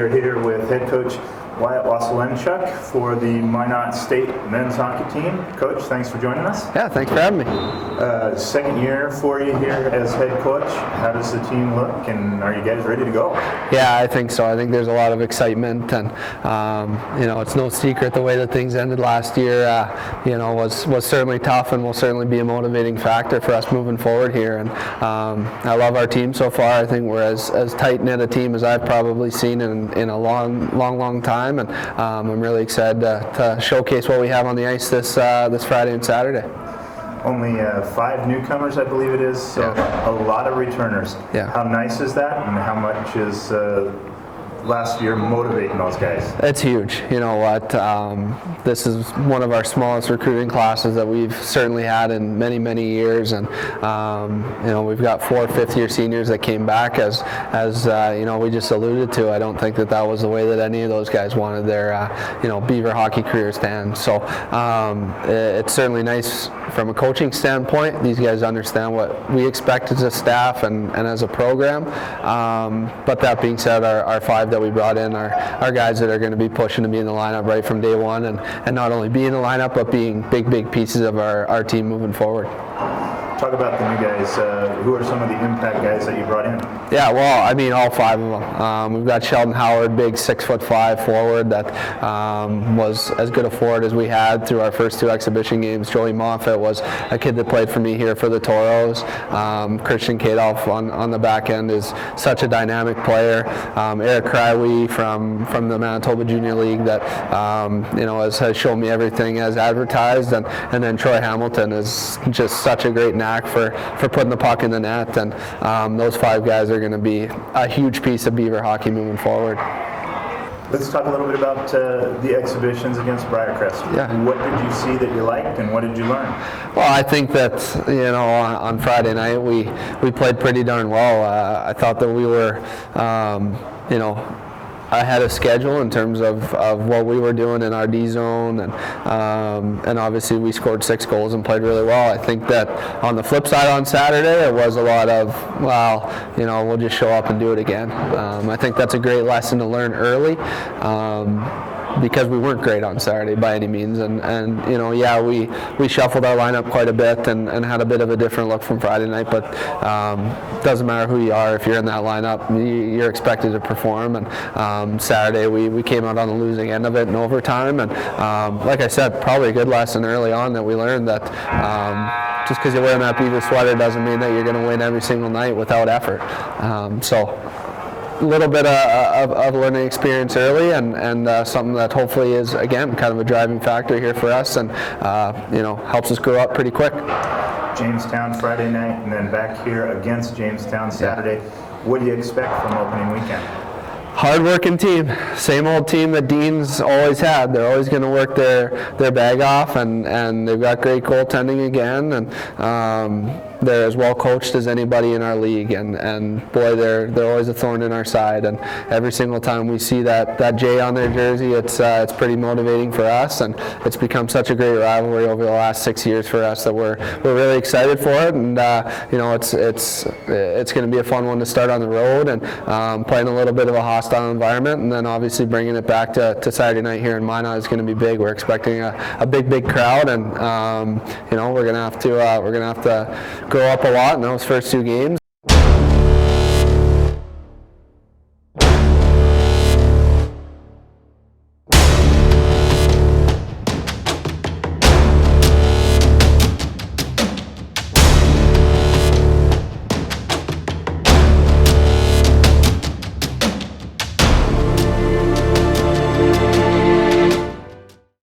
We are here with head coach Wyatt Waselenchuk for the Minot State men's hockey team. Coach, thanks for joining us. Yeah, thanks for having me. Second year for you here as head coach. How does the team look, and are you guys ready to go? Yeah, I think so. I think there's a lot of excitement, and it's no secret the way that things ended last year. Was certainly tough, and will certainly be a motivating factor for us moving forward here. And I love our team so far. I think we're as tight knit a team as I've probably seen in a long time. And I'm really excited to showcase what we have on the ice this Friday and Saturday. Only 5 newcomers, I believe it is, so yeah. A lot of returners. Yeah. How nice is that, and how much is last year motivating those guys? It's huge. You know what? This is one of our smallest recruiting classes that we've certainly had in many years, and we've got 4 fifth-year seniors that came back. As we just alluded to, I don't think that was the way that any of those guys wanted their Beaver hockey careers to end. So it's certainly nice from a coaching standpoint. These guys understand what we expect as a staff and as a program. But that being said, our 5 that we brought in are guys that are going to be pushing to be in the lineup right from day one, and not only be in the lineup, but being big pieces of our team moving forward. Talk about the new guys. Who are some of the impact guys that you brought in? Yeah, well, I mean, all 5 of them. We've got Sheldon Howard, big 6'5" forward that was as good a forward as we had through our first 2 exhibition games. Joey Moffett was a kid that played for me here for the Toros. Christian Kadolf on the back end is such a dynamic player. Eric Crywee from the Manitoba Junior League that has shown me everything as advertised, and then Troy Hamilton is just such a great knack for putting the puck in the net, and those 5 guys are going to be a huge piece of Beaver hockey moving forward. Let's talk a little bit about the exhibitions against Briarcrest. Yeah. What did you see that you liked, and what did you learn? Well, I think that on Friday night we played pretty darn well. I thought that we were ahead of schedule in terms of what we were doing in our D zone, and obviously we scored 6 goals and played really well. I think that on the flip side on Saturday it was a lot of, we'll just show up and do it again. I think that's a great lesson to learn early. Because we weren't great on Saturday by any means, and we shuffled our lineup quite a bit and had a bit of a different look from Friday night, but doesn't matter who you are, if you're in that lineup, you're expected to perform. And Saturday we came out on the losing end of it in overtime, and like I said, probably a good lesson early on that we learned that just because you're wearing that Beaver sweater doesn't mean that you're going to win every single night without effort. A little bit of learning experience early, and something that hopefully is, again, kind of a driving factor here for us, and helps us grow up pretty quick. Jamestown Friday night, and then back here against Jamestown Saturday. Yeah. What do you expect from opening weekend? Hard-working team, same old team that Dean's always had. They're always going to work their bag off, and they've got great goaltending again, and they're as well coached as anybody in our league, and boy, they're always a thorn in our side. And every single time we see that J on their jersey, it's pretty motivating for us, and it's become such a great rivalry over the last 6 years for us that we're really excited for it. And it's going to be a fun one to start on the road, and playing a little bit of a hostile environment, and then obviously bringing it back to Saturday night here in Minot is going to be big. We're expecting a big crowd, and we're going to have to grow up a lot in those first 2 games.